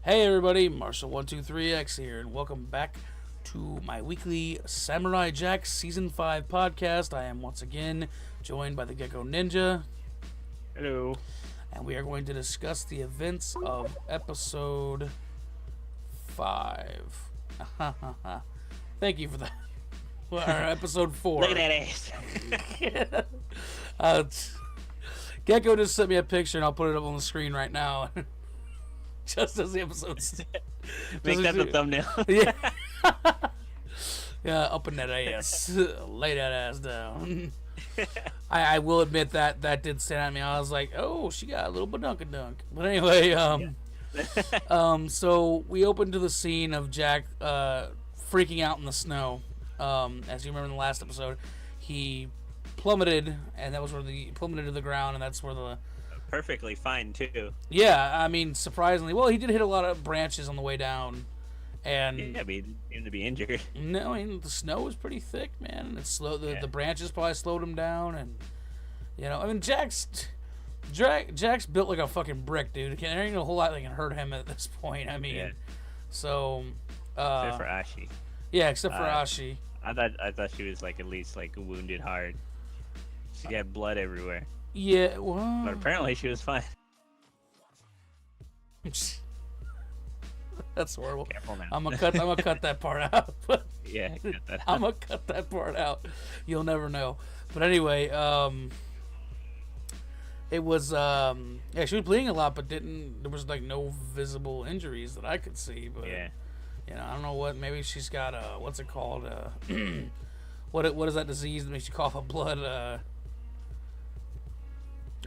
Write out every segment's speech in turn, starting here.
Hey everybody, Marshall123X here, and welcome back to my weekly Samurai Jack Season 5 podcast. I am once again joined by the TheGeckoNinja. Hello. And we are going to discuss the events of episode 5. Thank you for that. Well, episode 4. Look at that ass. Gecko just sent me a picture, and I'll put it up on the screen right now. Just as the episode's... Make that the thumbnail. Yeah. Yeah, up in that ass. Lay that ass down. I will admit that did stand at me. I was like, oh, she got a little badunkadunk. But anyway, so we open to the scene of Jack freaking out in the snow. As you remember in the last episode, he plummeted, and that was where he plummeted to the ground, and that's where the... Perfectly fine, too. Yeah, I mean, surprisingly. Well, he did hit a lot of branches on the way down. And yeah, but he didn't seem to be injured. No, I mean, the snow was pretty thick, man. And it slowed, the branches probably slowed him down. And, you know, I mean, Jack's built like a fucking brick, dude. There ain't a whole lot that can hurt him at this point. I mean, so... except for Ashe. Yeah, except for Ashe. I thought she was, like, at least, like, wounded hard. She had blood everywhere. Yeah, well... But apparently she was fine. That's horrible. Careful now. I'm gonna cut that part out. Yeah, cut that out. I'm gonna cut that part out. You'll never know. But anyway, it was yeah, she was bleeding a lot, but there was like no visible injuries that I could see. But yeah, you know, I don't know what. Maybe she's got what's it called? What is that disease that makes you cough up blood?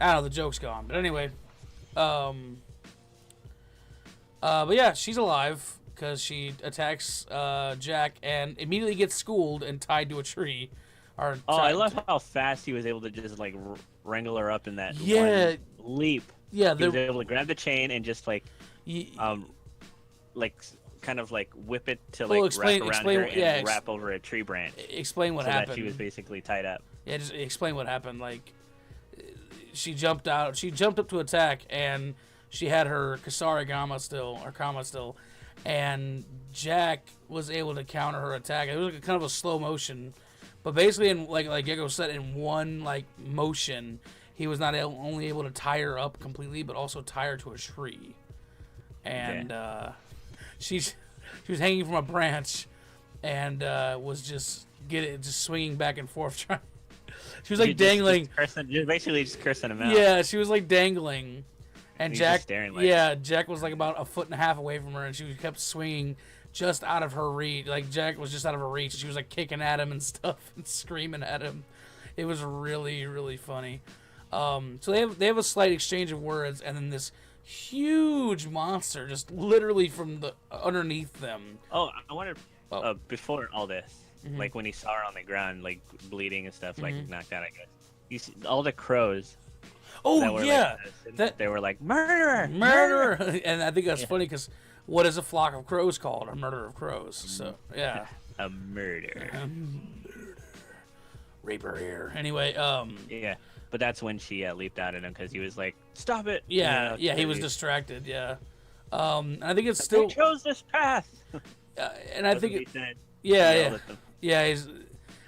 I don't know, the joke's gone. But anyway, but yeah, she's alive because she attacks Jack and immediately gets schooled and tied to a tree. I love how fast he was able to just like wrangle her up in that one leap. Yeah, he was able to grab the chain and just like kind of like whip it to like wrap around her and wrap over a tree branch. Explain what happened. That she was basically tied up. Yeah, just explain what happened. Like, she jumped out. She jumped up to attack, and she had her Kama still, and Jack was able to counter her attack. It was like kind of a slow motion, but basically, in like Gecko said, in one like motion, he was not only able to tie her up completely, but also tie her to a tree, and she was hanging from a branch, and was just swinging back and forth trying. She was like dangling. Basically just cursing him out. Yeah, she was like dangling. And Jack, like... Jack was like about 1.5 feet away from her, and she kept swinging just out of her reach. Like, Jack was just out of her reach. She was like kicking at him and stuff and screaming at him. It was really, really funny. So they have a slight exchange of words, and then this huge monster just literally from the underneath them. Oh, I wondered before all this. Mm-hmm. Like when he saw her on the ground, like bleeding and stuff, like knocked out. I guess you see all the crows. Oh yeah, they were like murderer. And I think that's funny because what is a flock of crows called? A murder of crows. So yeah, a murder. Reaper here. Anyway, yeah, but that's when she leaped out at him because he was like, "Stop it!" Yeah, he was distracted. Yeah, I think it's still. I chose this path. And I think yeah.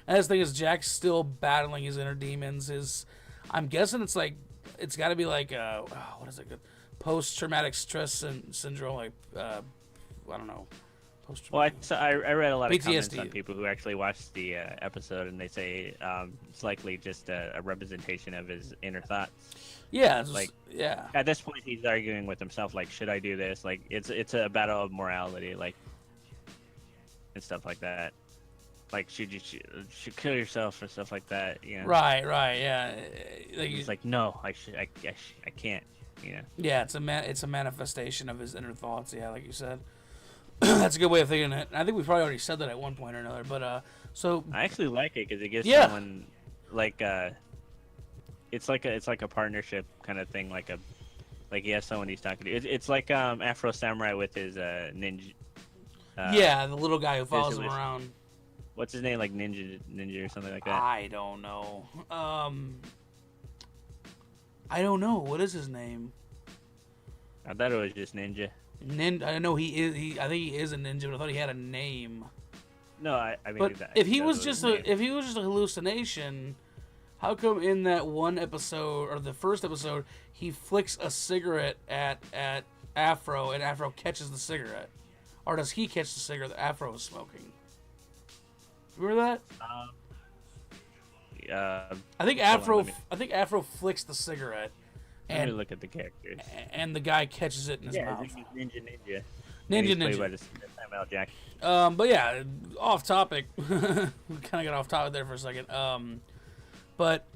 I just think Jack's still battling his inner demons. I'm guessing it's got to be like what is it? Post-traumatic stress syndrome. Like I don't know. Well, I read a lot of PTSD. Comments on people who actually watched the episode, and they say it's likely just a representation of his inner thoughts. Yeah, At this point, he's arguing with himself, like, should I do this? Like, it's a battle of morality, like, and stuff like that. Like, should you kill yourself or stuff like that? You know? Right, yeah. Like, he's like, no, I can't. You know? Yeah, it's a manifestation of his inner thoughts. Yeah, like you said. That's a good way of thinking it. I think we probably already said that at one point or another. But so I actually like it because it gives someone like it's like a partnership kind of thing. Like he has someone he's talking to. It's like Afro Samurai with his ninja. The little guy who follows him around. What's his name? Like Ninja or something like that? I don't know. I don't know. What is his name? I thought it was just Ninja. I know he is. I think he is a ninja, but I thought he had a name. No, I mean, But if he was just a hallucination, how come in that one episode or the first episode he flicks a cigarette at Afro and Afro catches the cigarette, or does he catch the cigarette that Afro is smoking? Remember that? I think Afro flicks the cigarette. Let me look at the characters. And the guy catches it in his mouth. Ninja. Ninja. By the Samuel Jack. But yeah, off topic. We kind of got off topic there for a second. What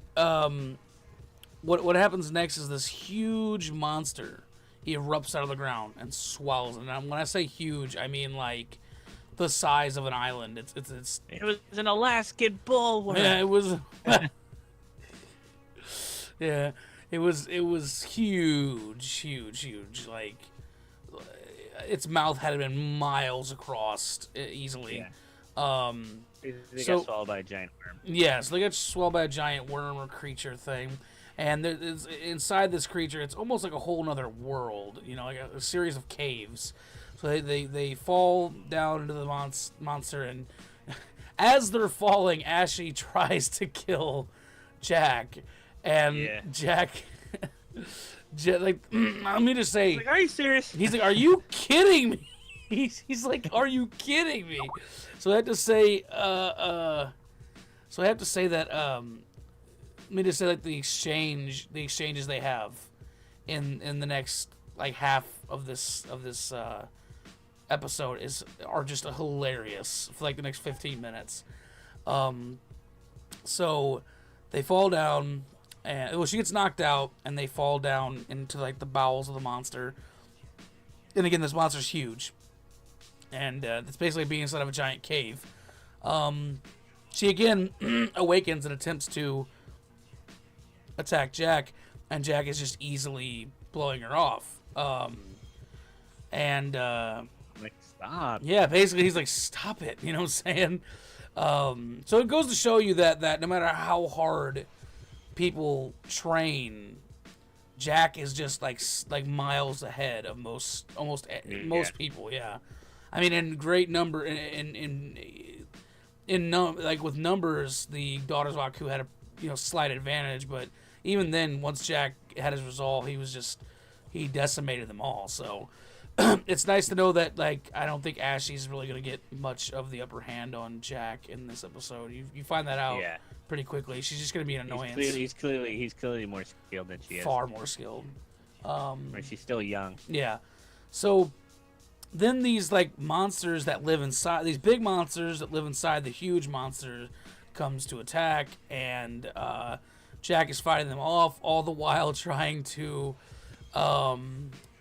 happens next is this huge monster erupts out of the ground and swallows it. And when I say huge, I mean like the size of an island. It was an Alaskan bull. Yeah, it was. Yeah, it was huge. Like its mouth had been miles across easily. Yeah. They got swallowed by a giant worm. Yeah, so they got swallowed by a giant worm or creature thing. And inside this creature, it's almost like a whole nother world, like a series of caves. So they fall down into the monster, and as they're falling, Ashe tries to kill Jack, and Jack, like, let me just say, like, are you serious? He's like, are you kidding me? He's like, are you kidding me? So I have to say, that let me just say, like, the exchanges they have in the next like half of this episode are just hilarious for like the next 15 minutes. So they fall down, and she gets knocked out, and they fall down into like the bowels of the monster. And again, this monster's huge, and it's basically being inside of a giant cave. She again awakens and attempts to attack Jack, and Jack is just easily blowing her off. Like, stop. Yeah, basically he's like, stop it, you know what I'm saying? So it goes to show you that no matter how hard people train, Jack is just like miles ahead of most people. Yeah, I mean, in great number like with numbers, the Daughters of Aku had a slight advantage, but even then, once Jack had his resolve, he decimated them all. So it's nice to know that, like, I don't think Ashley's really going to get much of the upper hand on Jack in this episode. You find that out pretty quickly. She's just going to be an annoyance. He's clearly more skilled than she is. Far more skilled. She's still young. Yeah. So then these, like, monsters that live inside, these big monsters that live inside the huge monster comes to attack, and Jack is fighting them off, all the while trying to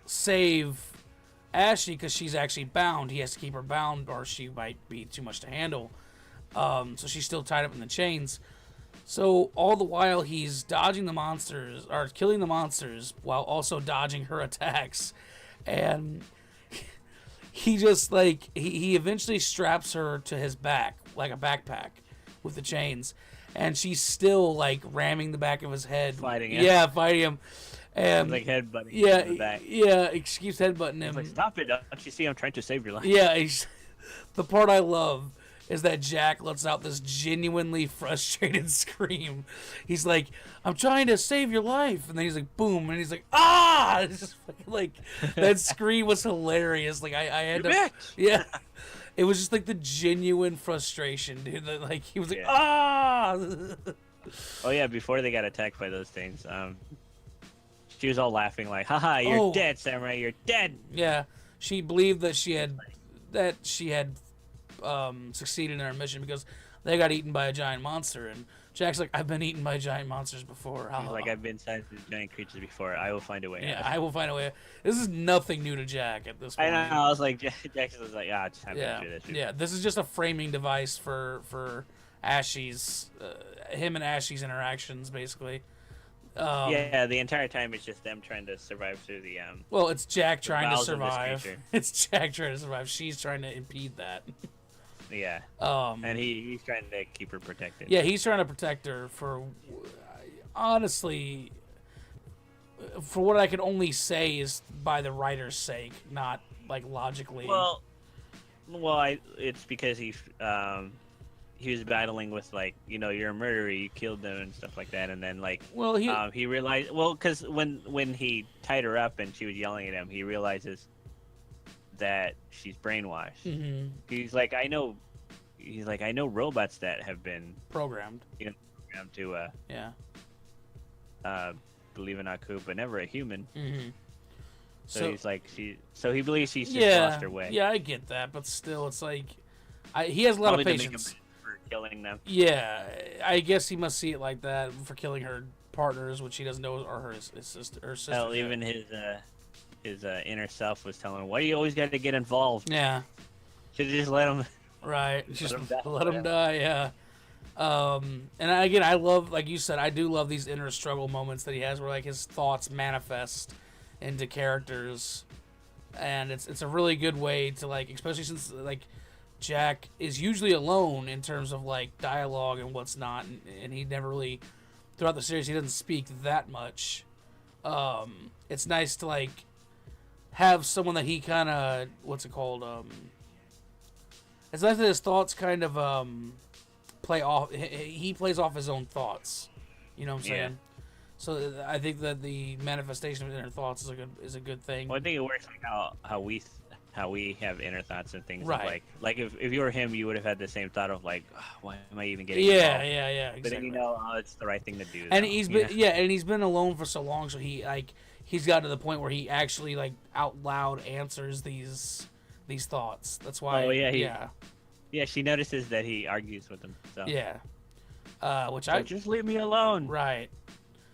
save Ashley, because she's actually bound. He has to keep her bound, or she might be too much to handle. So she's still tied up in the chains. So all the while he's dodging the monsters, or killing the monsters, while also dodging her attacks. And he just, like, he eventually straps her to his back, like a backpack, with the chains. And she's still, like, ramming the back of his head. Fighting him. Yeah, fighting him. And like headbutting him in the back. Yeah, she keeps headbutting him. Like, stop it! Don't you see I'm trying to save your life? Yeah, the part I love is that Jack lets out this genuinely frustrated scream. He's like, "I'm trying to save your life," and then he's like, "Boom!" and he's like, "Ah!" It's just like that scream was hilarious. Like I had to, yeah. It was just like the genuine frustration, dude. Like he was like, "Ah!" Oh yeah, before they got attacked by those things, she was all laughing like, "Haha, you're dead, Samurai. You're dead." Yeah, she believed that she had succeeded in her mission because they got eaten by a giant monster, and Jack's like, "I've been eaten by giant monsters before." Like, I've been inside these giant creatures before. I will find a way. Yeah, I will find a way. This is nothing new to Jack at this point. I know. I was like, Jack was like, "Yeah, just have to do this." Yeah, this is just a framing device for Ashley's, him and Ashley's interactions, basically. The entire time it's just them trying to survive through the well, it's Jack trying to survive. It's Jack trying to survive. She's trying to impede that. Yeah. And he's trying to keep her protected. Yeah, he's trying to protect her for, honestly, for what I can only say is by the writer's sake, not like logically. Well, it's because he was battling with like, you're a murderer, you killed them and stuff like that, and then like, well, he realized, because when he tied her up and she was yelling at him, he realizes that she's brainwashed. Mm-hmm. He's like, I know robots that have been programmed. Programmed to believe in Aku, but never a human. Mm-hmm. So he's like, so he believes she's just lost her way. Yeah, I get that, but still, it's like, he has a lot of patience for killing them. Yeah, I guess he must see it like that for killing her partners, which he doesn't know are his sister. Hell, even his inner self was telling him, "Why do you always got to get involved?" Yeah, should have just let him. Right, just let him die. Yeah. And again, I love, like you said, I do love these inner struggle moments that he has, where like his thoughts manifest into characters, and it's a really good way to, like, especially since like Jack is usually alone in terms of like dialogue and what's not, and he never really, throughout the series, he doesn't speak that much. It's nice to like have someone that he kind of, what's it called? It's nice that his thoughts kind of play off. He plays off his own thoughts. You know what I'm saying? So I think that the manifestation of inner thoughts is a good thing. Well, I think it works like how we have inner thoughts and things. Right. Like if you were him, you would have had the same thought of like, oh, why am I even getting Yeah, involved? exactly. But then it's the right thing to do. And he's been alone for so long, so he's got to the point where he actually like out loud answers these thoughts. That's why. Oh yeah, yeah. She notices that he argues with them. So. Yeah. Just leave me alone. Right.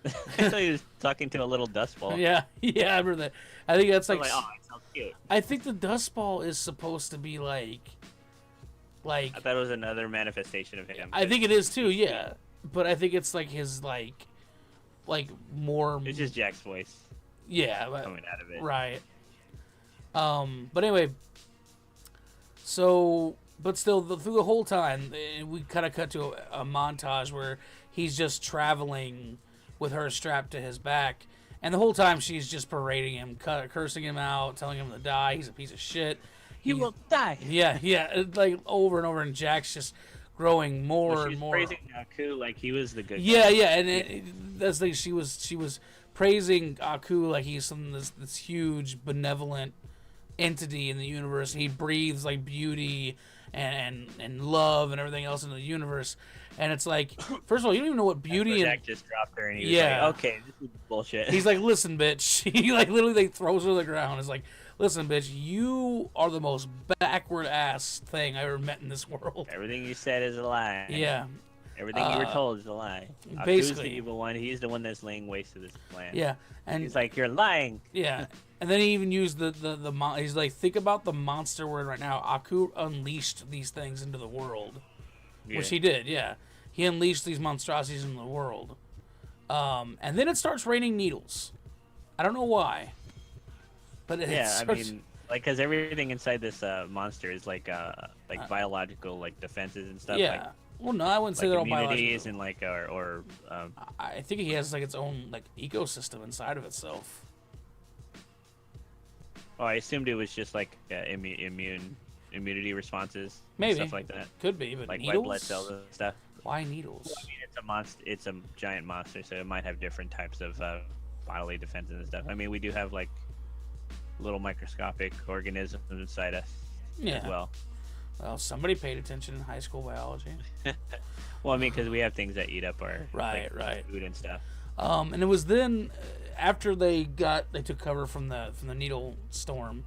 I thought he was talking to a little dust ball. Yeah, I remember that. I think that's like oh, it sounds cute. I think the dust ball is supposed to be like. I thought it was another manifestation of him. I think it is too. Yeah, but I think it's like his like more. It's just Jack's voice. Yeah, coming out of it. Right. But anyway. So, but still, through the whole time, we kind of cut to a montage where he's just traveling with her strapped to his back, and the whole time she's just parading him, cursing him out, telling him to die. He's a piece of shit. He will die. Yeah, like over and over, and Jack's just growing more and more. Praising Aku like he was the good guy. Yeah, and that's like she was praising Aku like he's this huge benevolent entity in the universe. He breathes like beauty and love and everything else in the universe. And it's like, first of all, you don't even know what beauty. Jack just dropped her, and he was like, "Okay, this is bullshit." He's like, "Listen, bitch." He like literally throws her to the ground. It's like, "Listen, bitch, you are the most backward ass thing I ever met in this world. Everything you said is a lie." Yeah. Everything you were told is a lie. Basically, Aku's the evil one. He's the one that's laying waste to this planet. Yeah, and he's like, "You're lying." Yeah, and then he even used he's like, think about the monster we're in right now. Aku unleashed these things into the world, which he did. Yeah, he unleashed these monstrosities into the world, and then it starts raining needles. I don't know why, but I mean, like, because everything inside this monster is like biological, like defenses and stuff. Yeah. Well, no, I wouldn't say they're all biological. And like, I think he has like its own like ecosystem inside of itself. Oh, I assumed it was just like immunity responses, maybe stuff like that. Could be, but like needles? white blood cells and stuff. Why needles? Well, I mean, it's a monster. It's a giant monster, so it might have different types of bodily defenses and stuff. I mean, we do have like little microscopic organisms inside us as well. Well, somebody paid attention in high school biology. Well, I mean, because we have things that eat up our right food and stuff. And it was then after they took cover from the needle storm.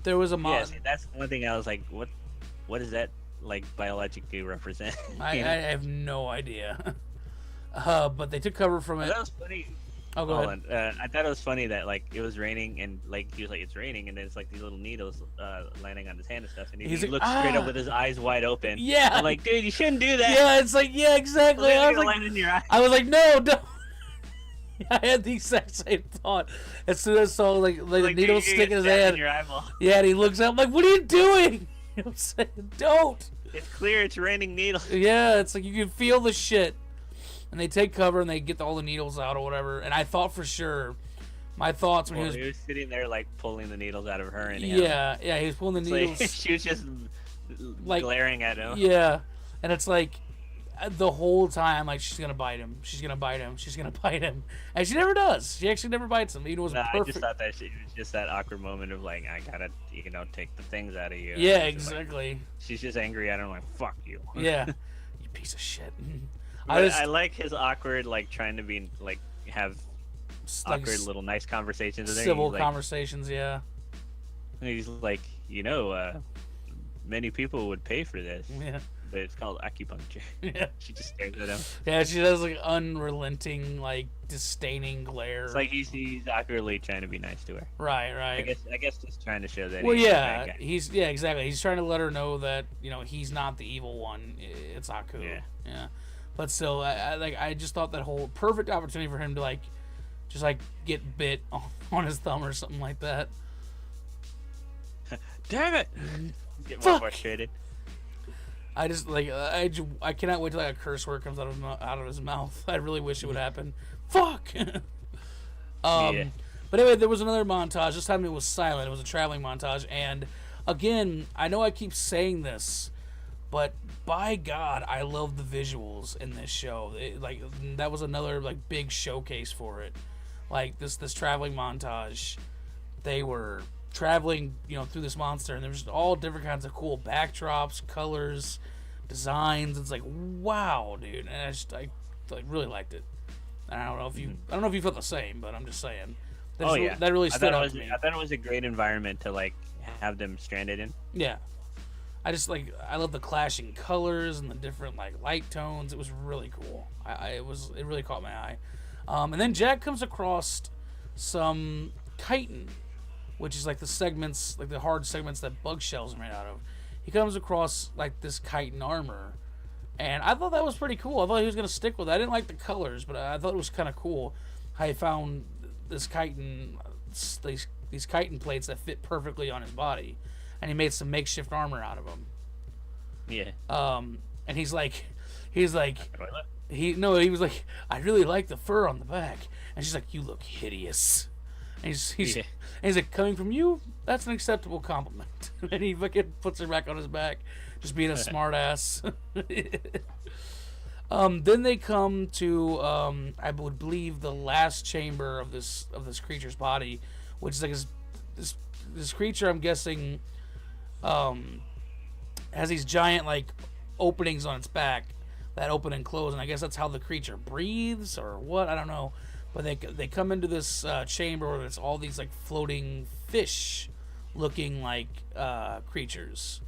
There was a see, that's one thing I was like, what does that like biologically represent? I have no idea. But they took cover from it. That was funny. Oh, go ahead. I thought it was funny that like it was raining and like he was like, it's raining, and then it's like these little needles landing on his hand and stuff, and he looks straight up with his eyes wide open. Yeah. I'm like, dude, you shouldn't do that. Yeah, it's like, yeah, exactly. I was like, land in your eye. I was like, no, don't. I had the exact same thought as soon as I saw like the needle stick in his hand. In your eyeball. Yeah, and he looks up like, what are you doing? You know what I'm saying? Don't. It's clear it's raining needles. Yeah, it's like you can feel the shit. And they take cover and they get all the needles out or whatever. And I thought for sure My thoughts when he was sitting there like pulling the needles out of her and him. Yeah, he was pulling the needles. Like, she was just like glaring at him. Yeah, and it's like the whole time, like she's gonna bite him, she's gonna bite him, she's gonna bite him, and she never does. She actually never bites him. Even was perfect. I just thought that it was just that awkward moment of like, I gotta, take the things out of you. Yeah, exactly. Like, she's just angry at him, like, fuck you. Yeah, you piece of shit. I like his awkward, like, trying to be like have awkward little nice conversations. Civil conversations, yeah. He's like, many people would pay for this. Yeah. But it's called acupuncture. Yeah. She just stares at him. Yeah, she does like unrelenting, like disdaining glare. It's like he's awkwardly trying to be nice to her. Right. I guess just trying to show that. Well, yeah, exactly. He's trying to let her know that he's not the evil one. It's Aku. Yeah. But still, I just thought that whole perfect opportunity for him to just get bit on his thumb or something like that. Damn it! Get more frustrated. I just I cannot wait till a curse word comes out of his mouth. I really wish it would happen. Fuck. But anyway, there was another montage. This time it was silent. It was a traveling montage, and again, I know I keep saying this, but by God, I love the visuals in this show. That was another big showcase for it. Like this traveling montage, they were traveling, through this monster, and there's all different kinds of cool backdrops, colors, designs. It's like, wow, dude, and I really liked it. And I don't know if you felt the same, but I'm just saying. That really stood out to me. I thought it was a great environment to have them stranded in. Yeah, I just I love the clashing colors and the different light tones. It was really cool. It really caught my eye. And then Jack comes across some chitin, which is the segments, the hard segments that bug shells are made out of. He comes across this chitin armor, and I thought that was pretty cool. I thought he was gonna stick with it. I didn't like the colors, but I thought it was kind of cool how he found this chitin, these chitin plates that fit perfectly on his body, and he made some makeshift armor out of them. Yeah. And he was like, I really like the fur on the back, and she's like, you look hideous. And he's like, coming from you, that's an acceptable compliment. And he fucking puts her back on his back, just being a smart ass. Then they come to I would believe the last chamber of this creature's body, which is this creature, I'm guessing, has these giant openings on its back that open and close, and I guess that's how the creature breathes or what, I don't know. But they come into this chamber where it's all these floating fish looking creatures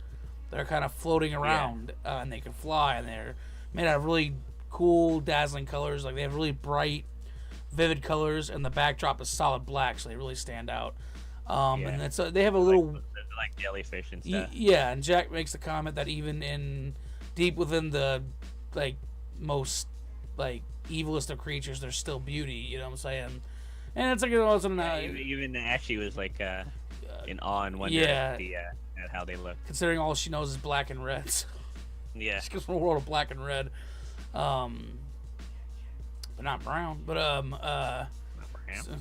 that are kind of floating around, and they can fly, and they're made out of really cool, dazzling colors. They have really bright, vivid colors, and the backdrop is solid black, so they really stand out. And it's they have a little like jellyfish and stuff. Yeah, and Jack makes the comment that even in deep within the most evilest of creatures, there's still beauty. You know what I'm saying? And it's even Ashe was in awe and wonder at how they look. Considering all she knows is black and red. Yeah. She comes from a world of black and red, but not brown. But Not brown.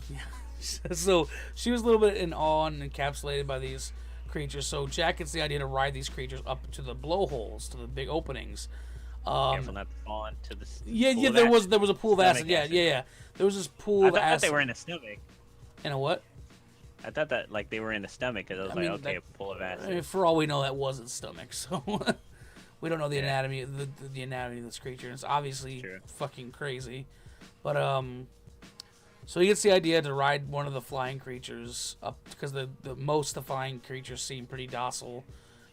So she was a little bit in awe and encapsulated by these creatures. So Jack gets the idea to ride these creatures up to the blowholes, to the big openings. Careful not to fall into the yeah. There was a pool of acid. Yeah. There was this pool of acid. I thought they were in a stomach. In a what? I thought that they were in the stomach, because I was okay, a pool of acid. I mean, for all we know, that was its stomach. So we don't know the anatomy, the anatomy of this creature. And it's obviously fucking crazy. But so he gets the idea to ride one of the flying creatures up, because the most of the flying creatures seem pretty docile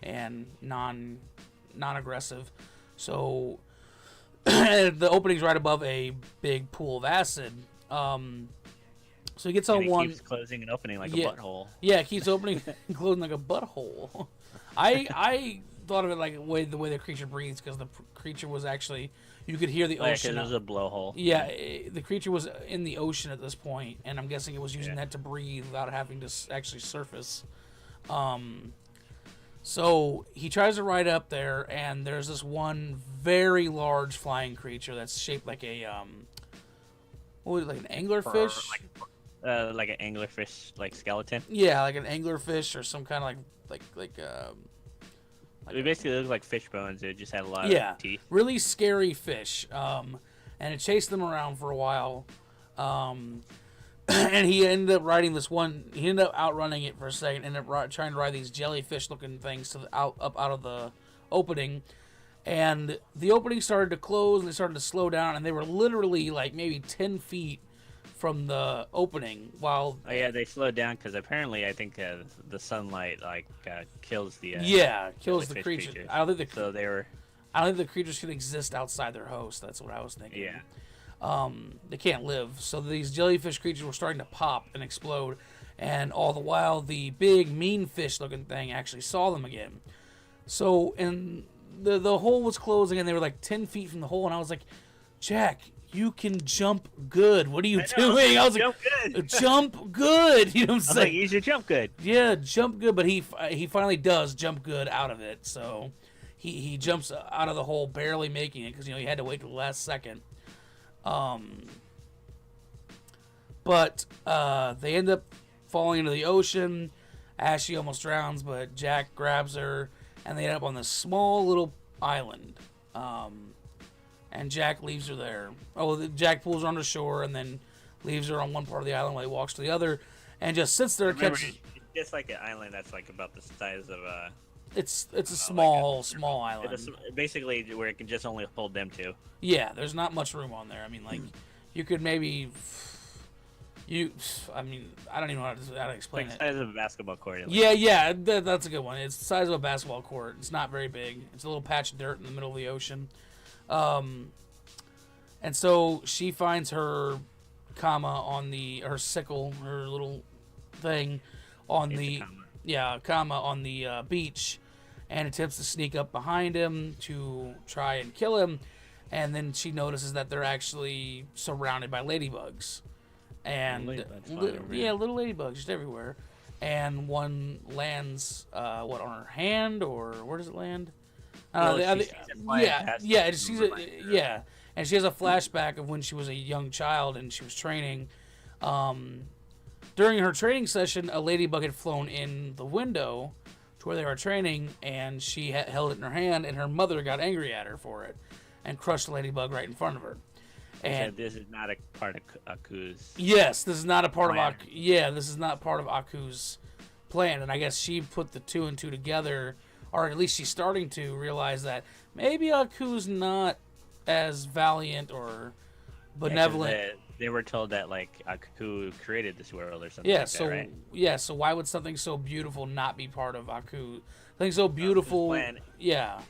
and non-aggressive. So the opening's right above a big pool of acid. So he gets on one. Keeps closing and opening like a butthole. Yeah, it keeps opening and closing like a butthole. I thought of it the way the creature breathes, because the creature was actually, you could hear the ocean. Yeah, because it was a blowhole. Yeah, the creature was in the ocean at this point, and I'm guessing it was using that to breathe without having to actually surface. So he tries to ride up there, and there's this one very large flying creature that's shaped like a like an anglerfish. like an anglerfish like skeleton. Yeah, like an anglerfish or some kind of It basically looked like fish bones. It just had a lot yeah, of teeth. really scary fish. And it chased them around for a while. And he ended up riding this one. He ended up outrunning it for a second. Ended up trying to ride these jellyfish-looking things to the up out of the opening. And the opening started to close, and they started to slow down, and they were literally like maybe 10 feet from the opening. While Oh yeah, they slowed down because apparently I think the sunlight kills the kills the jellyfish creature. creatures. I don't think So they were. I don't think the creatures can exist outside their host. That's what I was thinking. Yeah. They can't live. So these jellyfish creatures were starting to pop and explode, and all the while the big mean fish-looking thing actually saw them again. So and the hole was closing, and they were like 10 feet from the hole, and I was like, Jack, you can jump good. What are you doing? I was jump like, good. Jump good. You know what I'm I was saying? like, you should jump good. Yeah, jump good, but he finally does jump good out of it. So he jumps out of the hole, barely making it because he had to wait till the last second. But they end up falling into the ocean. Ashe almost drowns, but Jack grabs her, and they end up on this small little island. And Jack leaves her there. Oh, Jack pulls her onto shore and then leaves her on one part of the island while he walks to the other, and just sits there. Remember, it's just like an island that's like about the size of It's a small island. It's basically where it can just only hold them two. Yeah, there's not much room on there. I mean, like, you could maybe. I mean, I don't even know how to explain Like it. the size of a basketball court. Yeah, that's a good one. It's the size of a basketball court. It's not very big. It's a little patch of dirt in the middle of the ocean. And so she finds her her sickle, her little thing on on the beach, and attempts to sneak up behind him to try and kill him. And then she notices that they're actually surrounded by ladybugs. And little ladybugs just everywhere. And one lands on her hand, or where does it land? And she has a flashback of when she was a young child and she was training. During her training session, a ladybug had flown in the window to where they were training, and she held it in her hand, and her mother got angry at her for it and crushed the ladybug right in front of her. And this is not a part of Aku's. Yes, this is not a part plan. this is not part of Aku's plan, and I guess she put the two and two together, or at least she's starting to realize that maybe Aku's not as valiant or benevolent. Yeah, they were told that like Aku created this world or something. Yeah, like so that, right? yeah, so why would something so beautiful not be part of Aku? Something so beautiful, yeah.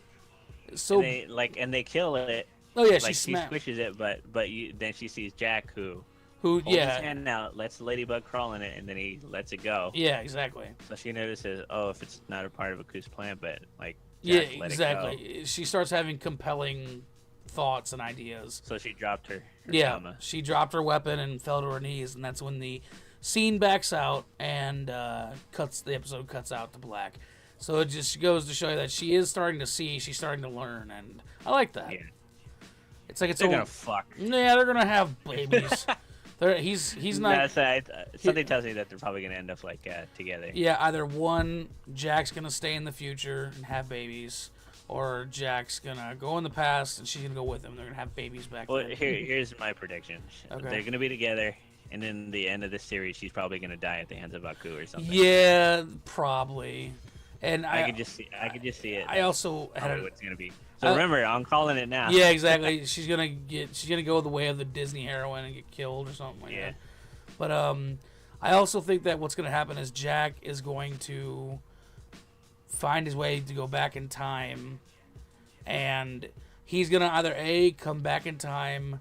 So and they kill it. Oh yeah, like she squishes it, but then she sees Jack who holds his hand out, lets the ladybug crawl in it, and then he lets it go. Yeah, exactly. So she notices, if it's not a part of Aku's plan, but like Jack let exactly. It go. She starts having compelling thoughts and ideas. So she dropped her Kama. She dropped her weapon and fell to her knees, and that's when the scene backs out and the episode cuts out to black. So it just goes to show you that she is starting to see, she's starting to learn, and I like that. Yeah. It's like they're gonna fuck. Yeah, they're gonna have babies. He's not. Something tells me that they're probably gonna end up like together. Yeah, either one, Jack's gonna stay in the future and have babies, or Jack's gonna go in the past and she's gonna go with him. They're gonna have babies back then. Here's my prediction. Okay. They're gonna be together, and in the end of this series, she's probably gonna die at the hands of Aku or something. Yeah, probably. And I could just see it. I also had what's gonna be. So remember, I'm calling it now. Yeah, exactly. She's gonna go the way of the Disney heroine and get killed or something like that. But I also think that what's gonna happen is Jack is going to find his way to go back in time, and he's gonna either come back in time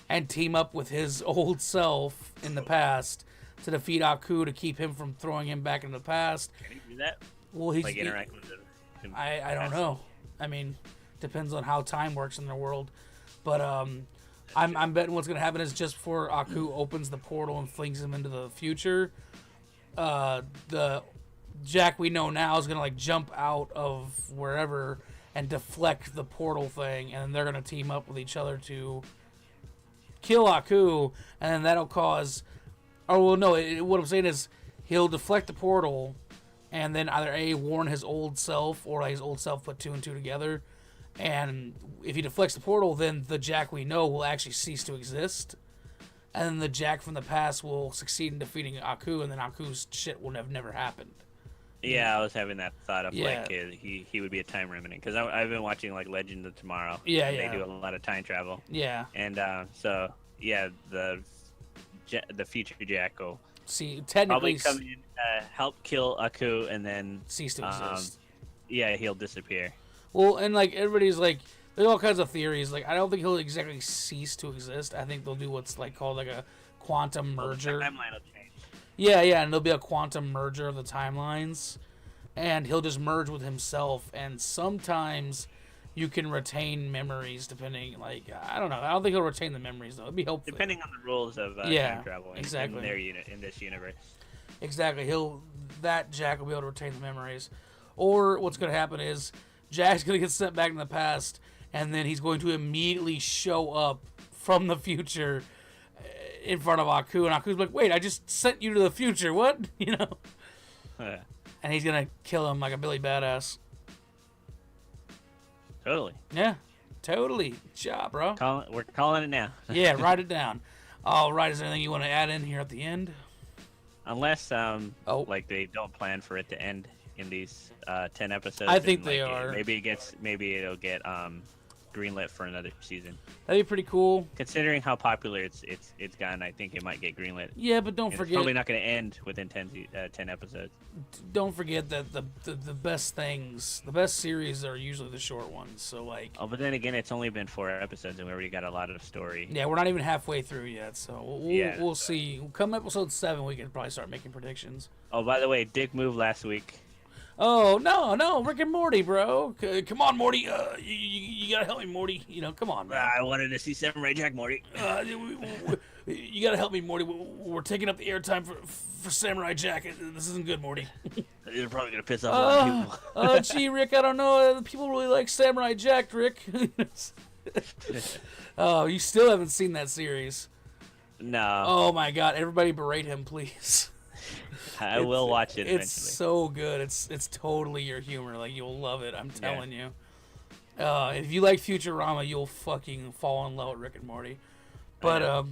and team up with his old self in the past to defeat Aku to keep him from throwing him back in the past. Can he do that? Well, he's like interact with him. I don't know. I mean, depends on how time works in their world, but I'm betting what's gonna happen is just before Aku opens the portal and flings him into the future, the Jack we know now is gonna like jump out of wherever and deflect the portal thing, and then they're gonna team up with each other to kill Aku, and then that'll cause Oh well, no. What I'm saying is, he'll deflect the portal, and then either warn his old self, or his old self put 2 and 2 together. And if he deflects the portal, then the Jack we know will actually cease to exist. And then the Jack from the past will succeed in defeating Aku, and then Aku's shit will have never happened. Yeah, I was having that thought of like he would be a time remnant because I've been watching like Legend of Tomorrow. Yeah, and yeah. They do a lot of time travel. Yeah. And so yeah, the future Jack will technically probably come in, help kill Aku, and then cease to exist. Yeah, he'll disappear. Well, and like everybody's like, there's all kinds of theories. Like, I don't think he'll exactly cease to exist. I think they'll do what's like called like a quantum merger. The timeline will change. Yeah, and there'll be a quantum merger of the timelines, and he'll just merge with himself. And sometimes you can retain memories, depending. Like, I don't know. I don't think he'll retain the memories though. It'd be helpful. Depending on the rules of time travel exactly. in this universe. Exactly. That Jack will be able to retain the memories. Or what's going to happen is Jack's going to get sent back in the past, and then he's going to immediately show up from the future in front of Aku, and Aku's like, wait, I just sent you to the future, what? You know? And he's going to kill him like a Billy Badass. Totally. Yeah, totally. Good job, bro. We're calling it now. Yeah, write it down. All right, is there anything you want to add in here at the end? Unless, like, they don't plan for it to end in these 10 episodes. I think they are. Maybe it'll get greenlit for another season. That'd be pretty cool. Considering how popular it's gotten, I think it might get greenlit. Yeah, but don't forget, it's probably not going to end within 10 episodes. Don't forget that the best things, the best series are usually the short ones. So like. Oh, but then again, it's only been 4 episodes, and we already got a lot of story. Yeah, we're not even halfway through yet, so we'll see. Come episode 7, we can probably start making predictions. Oh, by the way, dick move last week. Oh, no, Rick and Morty, bro. Come on, Morty. You gotta help me, Morty. You know, come on, man. I wanted to see Samurai Jack, Morty. You gotta help me, Morty. We're taking up the airtime for Samurai Jack. This isn't good, Morty. You're probably gonna piss off a lot of people. Gee, Rick, I don't know. People really like Samurai Jack, Rick. Oh, you still haven't seen that series. No. Oh, my God. Everybody berate him, please. I will watch it eventually. It's so good. It's totally your humor. Like, you'll love it. I'm telling you. If you like Futurama, you'll fucking fall in love with Rick and Morty. But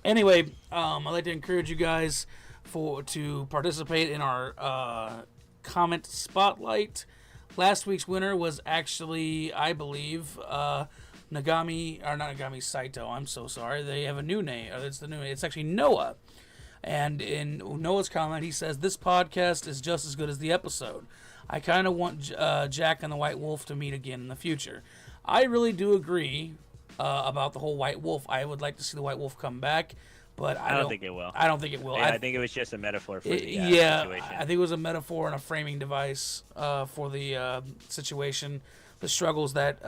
anyway, I'd like to encourage you guys to participate in our comment spotlight. Last week's winner was actually, I believe, Saito. I'm so sorry. They have a new name. It's the new name. It's actually Noah. And in Noah's comment, he says, this podcast is just as good as the episode. I kind of want Jack and the White Wolf to meet again in the future. I really do agree about the whole White Wolf. I would like to see the White Wolf come back, but I don't think it will. I don't think it will. Yeah, I think it was just a metaphor for the situation. I think it was a metaphor and a framing device for the situation, the struggles that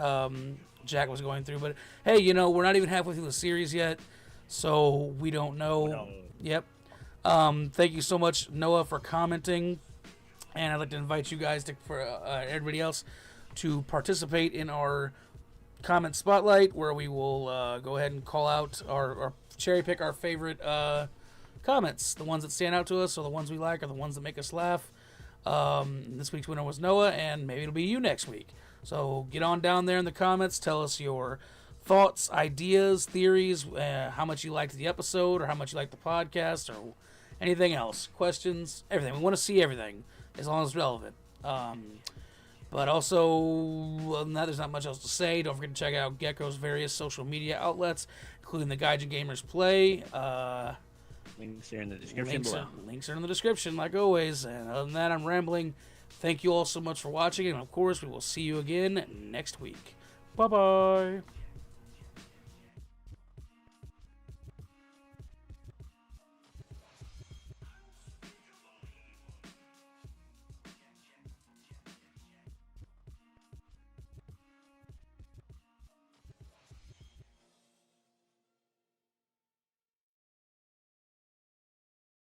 Jack was going through. But, hey, we're not even halfway through the series yet, so we don't know. No. Yep. Thank you so much, Noah, for commenting, and I'd like to invite you guys for everybody else to participate in our comment spotlight, where we will go ahead and call out or cherry pick our favorite comments, the ones that stand out to us, or the ones we like, or the ones that make us laugh. This week's winner was Noah, and maybe it'll be you next week. So get on down there in the comments, tell us your thoughts, ideas, theories, how much you liked the episode, or how much you liked the podcast, or anything else, questions, everything. We want to see everything, as long as it's relevant. But also, other than that, there's not much else to say. Don't forget to check out Gecko's various social media outlets, including the Gaijin Gamers Play. Links are in the description below. Links are in the description, like always. And other than that, I'm rambling. Thank you all so much for watching, and of course, we will see you again next week. Bye-bye.